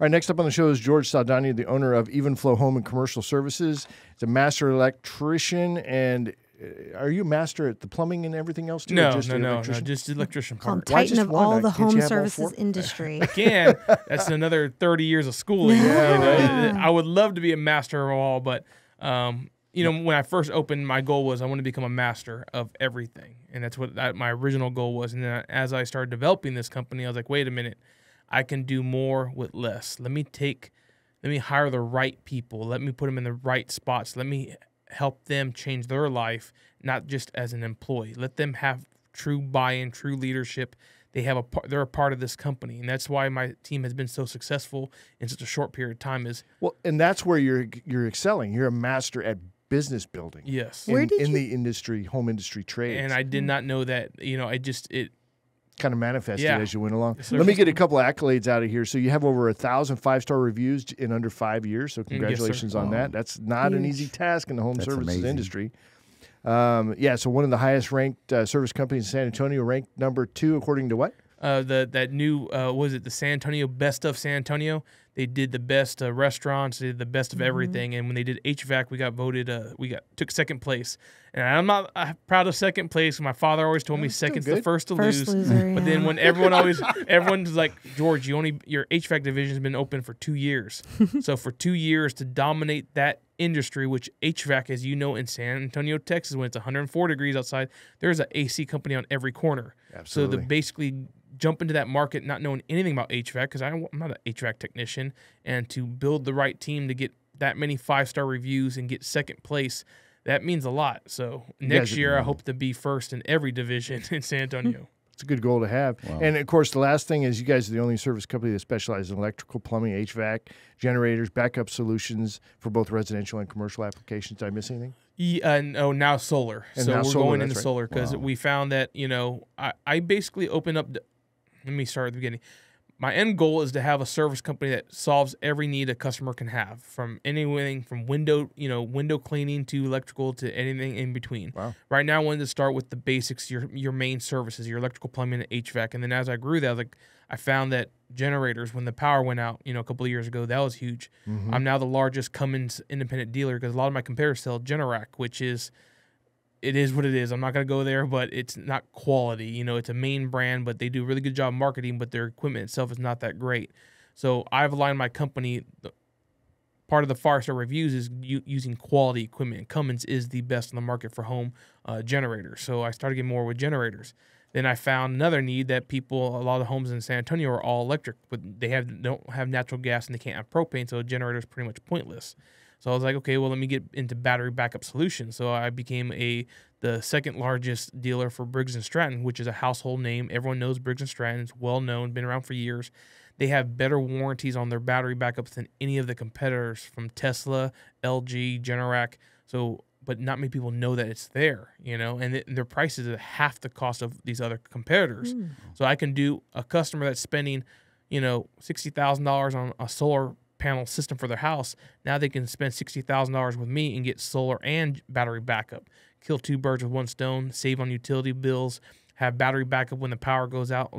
All right, next up on the show is George Saldana, the owner of Even Flow Home and Commercial Services. He's a master electrician. And are you a master at the plumbing and everything else too? No, just no, just the electrician part. Titan of all the home services industry. Again, that's another 30 years of schooling. I would love to be a master of all, but when I first opened, my goal was I want to become a master of everything, and that's what my original goal was. And then as I started developing this company, I was like, wait a minute. I can do more with less. Let me hire the right people. Let me put them in the right spots. Let me help them change their life, not just as an employee. Let them have true buy-in, true leadership. They're a part of this company, and that's why my team has been so successful in such a short period of time. And that's where you're excelling. You're a master at business building. Yes, in the industry, home industry trades. And I did not know that. It kind of manifested as you went along. Let me get a couple of accolades out of here. So you have over 1,000 five-star reviews in under 5 years. So congratulations on that. That's not an easy task in the home services industry. So one of the highest ranked service companies in San Antonio, ranked number 2 according to what? That new the San Antonio Best of San Antonio. They did the best restaurants. They did the best of everything. And when they did HVAC, we got voted. Took second place. And I'm not proud of second place. My father always told me second's the first to lose. Loser, but then when everyone's like, George, your HVAC division's been open for 2 years. So for 2 years to dominate that industry, which HVAC, as you know, in San Antonio, Texas, when it's 104 degrees outside, there's an AC company on every corner. Absolutely. So to basically jump into that market not knowing anything about HVAC, because I'm not an HVAC technician, and to build the right team to get that many 5-star reviews and get second place, that means a lot. So next year, I hope to be first in every division in San Antonio. It's a good goal to have. Wow. And, of course, the last thing is you guys are the only service company that specializes in electrical, plumbing, HVAC, generators, backup solutions for both residential and commercial applications. Did I miss anything? No, now solar. And so now we're solar, going into right. solar because we found that, I basically opened up let me start at the beginning. My end goal is to have a service company that solves every need a customer can have, from anything from window cleaning to electrical to anything in between. Wow. Right now, I wanted to start with the basics, your main services, your electrical, plumbing, and HVAC. And then as I grew that, I found that generators, when the power went out, a couple of years ago, that was huge. Mm-hmm. I'm now the largest Cummins independent dealer because a lot of my competitors sell Generac, which is it is what it is. I'm not going to go there, but it's not quality. It's a main brand, but they do a really good job marketing, but their equipment itself is not that great. So I've aligned my company. Part of the 5-star reviews is using quality equipment. Cummins is the best on the market for home generators. So I started getting more with generators. Then I found another need that a lot of homes in San Antonio are all electric, but they don't have natural gas and they can't have propane, so a generator is pretty much pointless. So I was like, okay, well, let me get into battery backup solutions. So I became the second largest dealer for Briggs & Stratton, which is a household name. Everyone knows Briggs & Stratton. It's well known, been around for years. They have better warranties on their battery backups than any of the competitors from Tesla, LG, Generac. But not many people know that it's there, and their prices are half the cost of these other competitors. Mm. So I can do a customer that's spending, $60,000 on a solar panel system for their house. Now they can spend $60,000 with me and get solar and battery backup. Kill 2 birds with 1 stone, save on utility bills, have battery backup when the power goes out.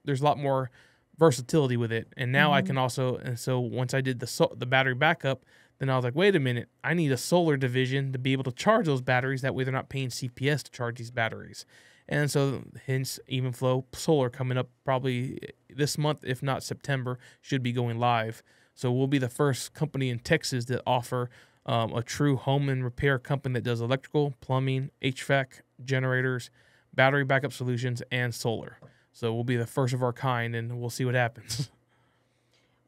There's a lot more versatility with it. And now I can also, and so once I did the battery backup, then I was like, wait a minute, I need a solar division to be able to charge those batteries. That way they're not paying CPS to charge these batteries. And so hence Even Flow Solar coming up probably this month, if not September, should be going live. So we'll be the first company in Texas that offer a true home and repair company that does electrical, plumbing, HVAC, generators, battery backup solutions, and solar. So we'll be the first of our kind, and we'll see what happens.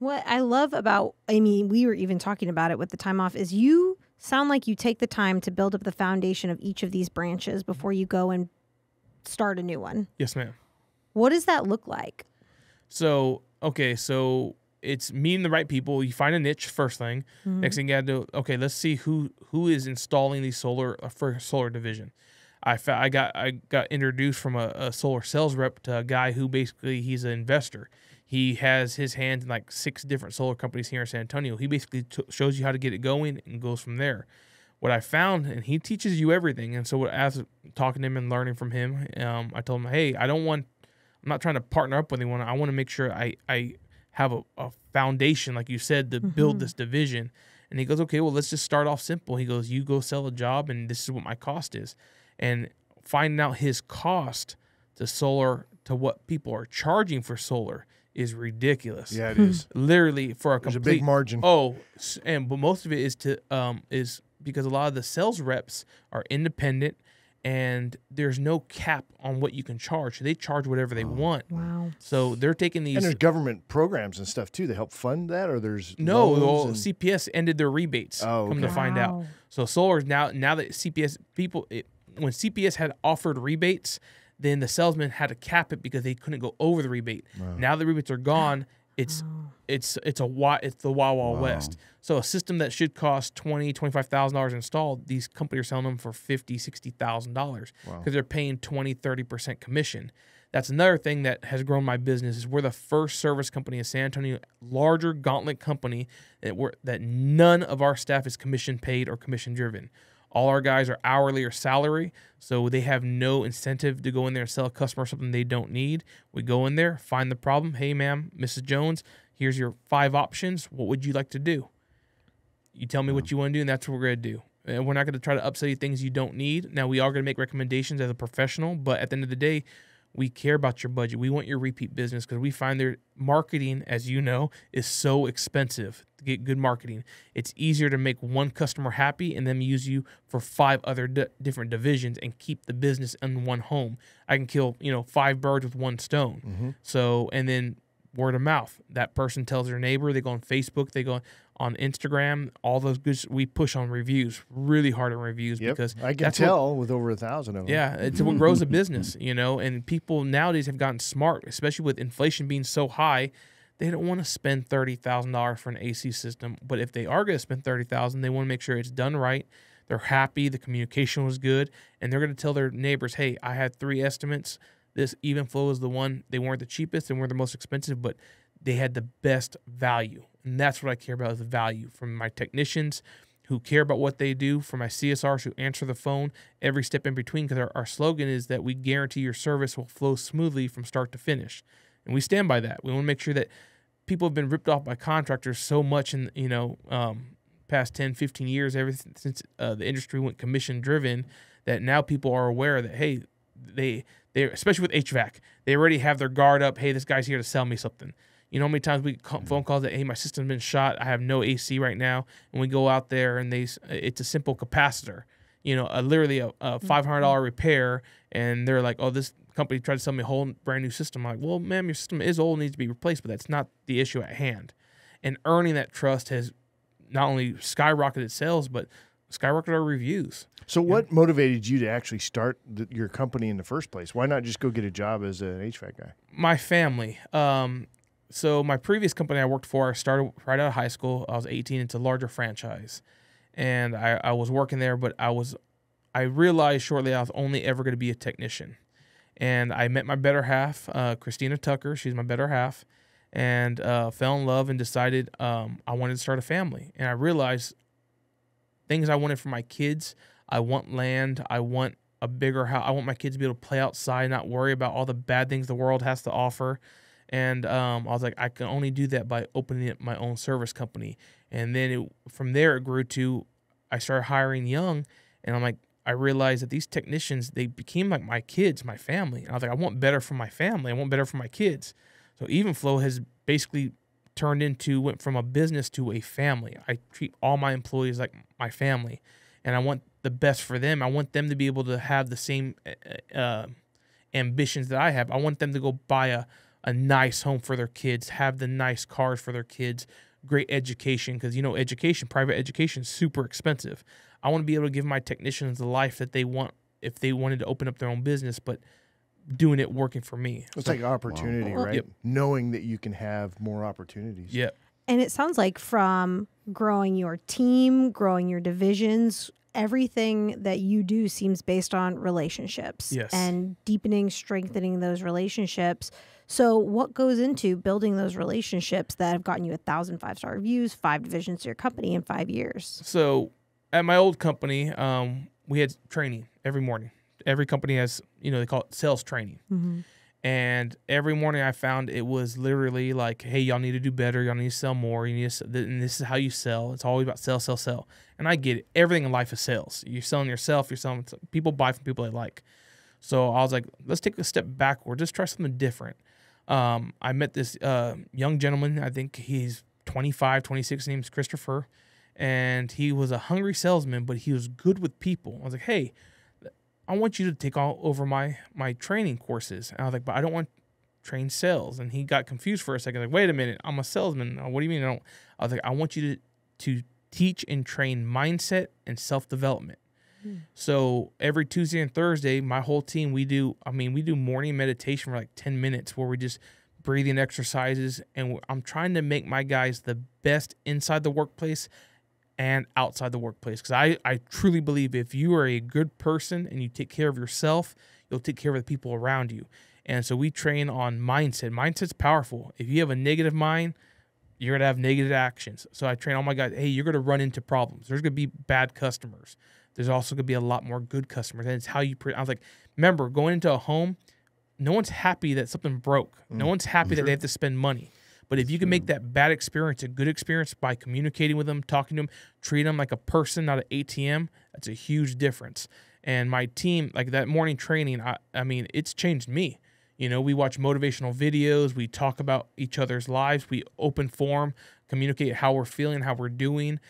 What I love about, we were even talking about it with the time off, is you sound like you take the time to build up the foundation of each of these branches before you go and start a new one. Yes, ma'am. What does that look like? So it's meeting the right people. You find a niche first thing. Mm-hmm. Next thing you got to do, okay, let's see who is installing these solar division. I got introduced from a solar sales rep to a guy who basically he's an investor. He has his hands in 6 different solar companies here in San Antonio. He basically shows you how to get it going and goes from there. What I found, and he teaches you everything. And so as talking to him and learning from him, I told him, hey, I'm not trying to partner up with anyone. I want to make sure I have a foundation, like you said, to build this division. And he goes, okay, well, let's just start off simple. He goes, you go sell a job, and this is what my cost is. And finding out his cost to solar to what people are charging for solar is ridiculous. Yeah, it is. Literally for a There's a big margin. Oh, but most of it is because a lot of the sales reps are independent, and there's no cap on what you can charge. They charge whatever they want. Wow. So they're taking these. And there's government programs and stuff too that help fund that, or there's CPS ended their rebates. Come to find out. So solar is now that CPS when CPS had offered rebates, then the salesman had to cap it because they couldn't go over the rebate. Wow. Now the rebates are gone. It's the Wild West. So a system that should cost $25,000 installed, these companies are selling them for $50,000-$60,000 because they're paying 20-30% commission. That's another thing that has grown my business. Is we're the first service company in San Antonio, larger gauntlet company that none of our staff is commission paid or commission driven. All our guys are hourly or salary, so they have no incentive to go in there and sell a customer something they don't need. We go in there, find the problem. Hey, ma'am, Mrs. Jones, here's your 5 options. What would you like to do? You tell me what you want to do, and that's what we're going to do. And we're not going to try to upsell you things you don't need. Now, we are going to make recommendations as a professional, but at the end of the day, we care about your budget. We want your repeat business because we find their marketing, as you know, is so expensive to get good marketing. It's easier to make one customer happy and then use you for 5 other different divisions and keep the business in one home. I can kill 5 birds with one stone. So, and then word of mouth. That person tells their neighbor. They go on Facebook. They go on Instagram. All those good. We push on reviews really hard on reviews because I can tell with over 1,000 of them. Yeah, it's what grows a business, And people nowadays have gotten smart, especially with inflation being so high. They don't want to spend $30,000 for an AC system, but if they are going to spend $30,000, they want to make sure it's done right. They're happy, the communication was good, and they're going to tell their neighbors, "Hey, I had 3 estimates. This Even Flow is the one. They weren't the cheapest, they weren't the most expensive, but they had the best value." And that's what I care about, is the value from my technicians who care about what they do, for my CSRs who answer the phone every step in between, because our slogan is that we guarantee your service will flow smoothly from start to finish. And we stand by that. We want to make sure that people have been ripped off by contractors so much in, past 10, 15 years, ever since the industry went commission driven, that now people are aware that, hey, they especially with HVAC, they already have their guard up. Hey, this guy's here to sell me something. You know how many times we get phone calls that, hey, my system's been shot. I have no AC right now. And we go out there and it's a simple capacitor, literally a $500 repair. And they're like, oh, this company tried to sell me a whole brand new system. I'm like, well, ma'am, your system is old, needs to be replaced, but that's not the issue at hand. And earning that trust has not only skyrocketed sales, but skyrocketed our reviews. So what motivated you to actually start your company in the first place? Why not just go get a job as an HVAC guy? My family. So my previous company I worked for, I started right out of high school. I was 18. It's a larger franchise. And I was working there, but I realized shortly I was only ever going to be a technician. And I met my better half, Christina Tucker. She's my better half. And fell in love and decided I wanted to start a family. And I realized things I wanted for my kids. I want land. I want a bigger house. I want my kids to be able to play outside, not worry about all the bad things the world has to offer. And I was like, I can only do that by opening up my own service company. And then from there, it grew to, I started hiring young. And I'm like, I realized that these technicians, they became like my kids, my family. And I was like, I want better for my family. I want better for my kids. So Even Flow has basically went from a business to a family. I treat all my employees like my family, and I want the best for them. I want them to be able to have the same ambitions that I have. I want them to go buy a nice home for their kids, have the nice cars for their kids, great education, because private education is super expensive. I want to be able to give my technicians the life that they want if they wanted to open up their own business, but doing it working for me. It's like opportunity, right? Yep. Knowing that you can have more opportunities. Yeah. And it sounds like from growing your team, growing your divisions, everything that you do seems based on relationships. Yes. And deepening, strengthening those relationships. So what goes into building those relationships that have gotten you 1,000 5-star reviews, 5 divisions to your company in 5 years? So at my old company, we had training every morning. Every company has, they call it sales training. Mm-hmm. And every morning I found it was literally like, hey, y'all need to do better. Y'all need to sell more. You need to, and this is how you sell. It's always about sell, sell, sell. And I get it. Everything in life is sales. You're selling yourself. You're selling, people buy from people they like. So I was like, let's take a step backward. Just try something different. I met this young gentleman. I think he's 25, 26. His name's Christopher. And he was a hungry salesman, but he was good with people. I was like, hey, I want you to take all over my training courses. And I was like, but I don't want to train sales. And he got confused for a second. Like, wait a minute, I'm a salesman. What do you mean? I was like, I want you to teach and train mindset and self-development. So every Tuesday and Thursday, my whole team, we do morning meditation for like 10 minutes where we just breathing exercises. And I'm trying to make my guys the best inside the workplace and outside the workplace. Because I truly believe if you are a good person and you take care of yourself, you'll take care of the people around you. And so we train on mindset. Mindset's powerful. If you have a negative mind, you're going to have negative actions. So I train all my guys, hey, you're going to run into problems. There's going to be bad customers. There's also going to be a lot more good customers. And it's how you, I was like, remember, going into a home, no one's happy that something broke. No one's happy that they have to spend money. But if you can make that bad experience a good experience by communicating with them, talking to them, treating them like a person, not an ATM, that's a huge difference. And my team, like that morning training, I mean, it's changed me. You know, we watch motivational videos. We talk about each other's lives. We open forum, communicate how we're feeling, how we're doing.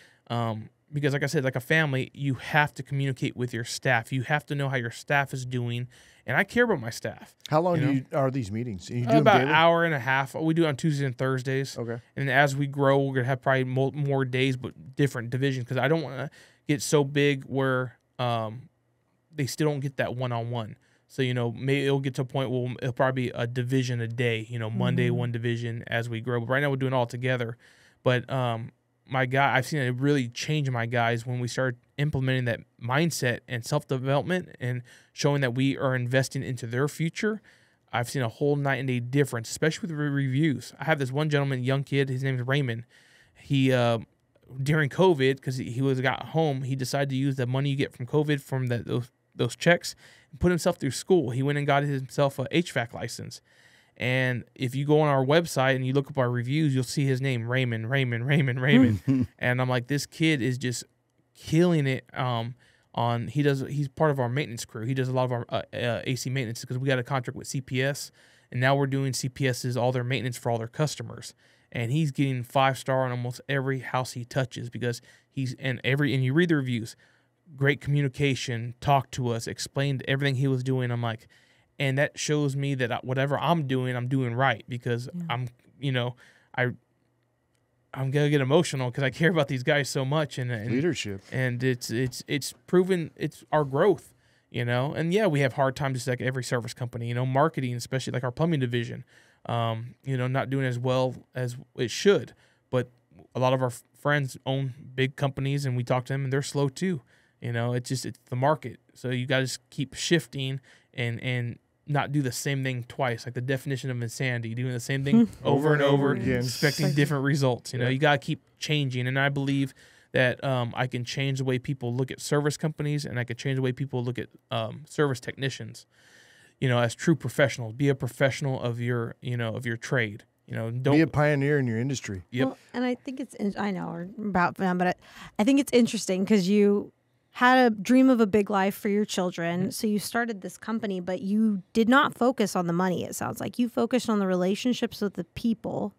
Because like I said, like a family, you have to communicate with your staff. You have to know how your staff is doing. And I care about my staff. How long are these meetings? You do about them an hour and a half. We do it on Tuesdays and Thursdays. Okay. And as we grow, we're going to have probably more days, but different divisions. Because I don't want to get so big where they still don't get that one-on-one. So, you know, maybe it'll get to a point where it'll probably be a division a day. You know, Monday, one division as we grow. But right now we're doing it all together. But I've seen it really change my guys when we start implementing that mindset and self-development and showing that we are investing into their future. I've seen a whole night and day difference, especially with reviews. I have this one gentleman, young kid, his name is Raymond. He, during COVID, because he got home, he decided to use the money you get from COVID from those checks and put himself through school. He went and got himself a HVAC license. And if you go on our website and you look up our reviews, you'll see his name, Raymond. And I'm like, this kid is just killing it. He's part of our maintenance crew. He does a lot of our AC maintenance because we got a contract with CPS, and now we're doing CPS's all their maintenance for all their customers. And he's getting 5-star on almost every house he touches because and you read the reviews, great communication, talked to us, explained everything he was doing. I'm like, and that shows me that whatever I'm doing right because I'm gonna get emotional because I care about these guys so much and leadership. And it's proven it's our growth, you know. And yeah, we have hard times just like every service company, you know, marketing, especially like our plumbing division, not doing as well as it should. But a lot of our friends own big companies and we talk to them and they're slow too. You know, it's the market. So you got to just keep shifting and not do the same thing twice, like the definition of insanity, doing the same thing over and over again, expecting different results. You know, you got to keep changing. And I believe that I can change the way people look at service companies and I can change the way people look at service technicians, you know, as true professionals. Be a professional of your trade. You know, don't be a pioneer in your industry. Yep. Well, and I think I know about them, but I think it's interesting because you had a dream of a big life for your children. So you started this company, but you did not focus on the money, it sounds like. You focused on the relationships with the people.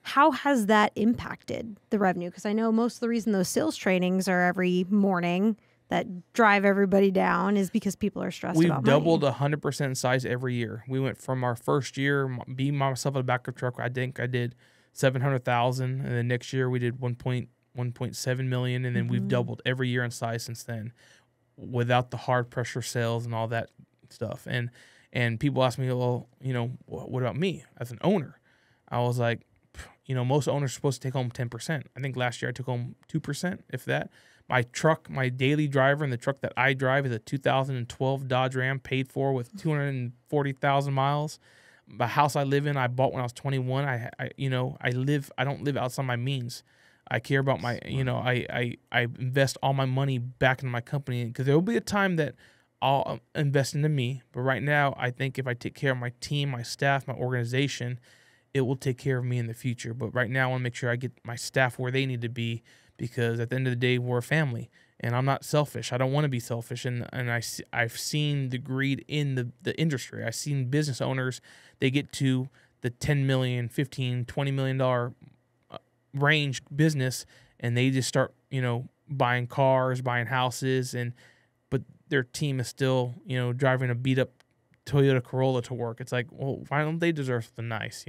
How has that impacted the revenue? Because I know most of the reason those sales trainings are every morning that drive everybody down is because people are stressed about money. We've doubled 100% in size every year. We went from our first year, being myself at the back of the truck, I think I did $700,000. And then next year we did 1.7 million, and then we've doubled every year in size since then without the hard pressure sales and all that stuff. And people ask me, well, you know, what about me as an owner? I was like, you know, most owners are supposed to take home 10%. I think last year I took home 2%, if that. My truck, my daily driver, and the truck that I drive is a 2012 Dodge Ram paid for with 240,000 miles. The house I live in, I bought when I was 21. I don't live outside my means. I care about my, you know, I invest all my money back into my company because there will be a time that I'll invest into me. But right now, I think if I take care of my team, my staff, my organization, it will take care of me in the future. But right now, I want to make sure I get my staff where they need to be, because at the end of the day, we're a family. And I'm not selfish. I don't want to be selfish. And I've seen the greed in the industry. I've seen business owners, they get to the $10 million, $15, $20 million range business, and they just start, buying cars, buying houses, but their team is still, driving a beat up Toyota Corolla to work. It's like, well, why don't they deserve something nice?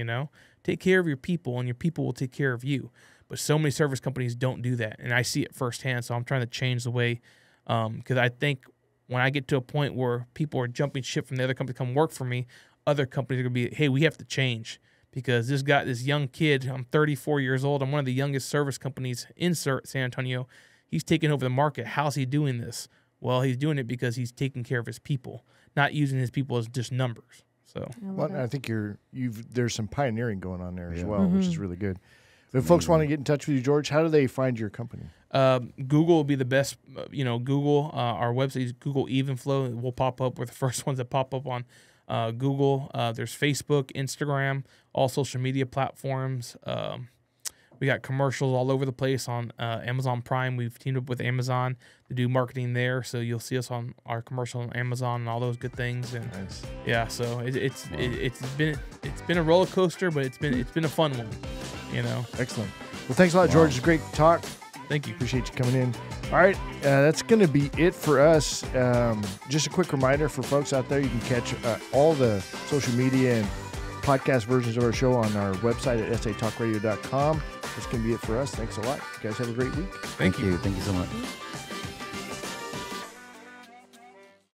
Take care of your people, and your people will take care of you. But so many service companies don't do that, and I see it firsthand. So I'm trying to change the way, because I think when I get to a point where people are jumping ship from the other company to come work for me, other companies are gonna be, hey, we have to change, because this young kid, I'm 34 years old, I'm one of the youngest service companies in San Antonio. He's taking over the market. How's he doing this? Well, he's doing it because he's taking care of his people, not using his people as just numbers. So, I think there's some pioneering going on there as well, which is really good. If folks want to get in touch with you, George, how do they find your company? Google will be the best. Google, our website is Google Evenflow. It will pop up. We're the first ones that pop up on Google. There's Facebook, Instagram, all social media platforms. We got commercials all over the place on Amazon Prime. We've teamed up with Amazon to do marketing there, so you'll see us on our commercial on Amazon and all those good things. And nice. Yeah, so it's been a roller coaster, but it's been a fun one. Excellent. Well, thanks a lot, George. It's great to talk. Thank you. Appreciate you coming in. All right, that's going to be it for us. Just a quick reminder for folks out there, you can catch all the social media and podcast versions of our show on our website at satalkradio.com. That's going to be it for us. Thanks a lot. You guys have a great week. Thank you. Thank you so much.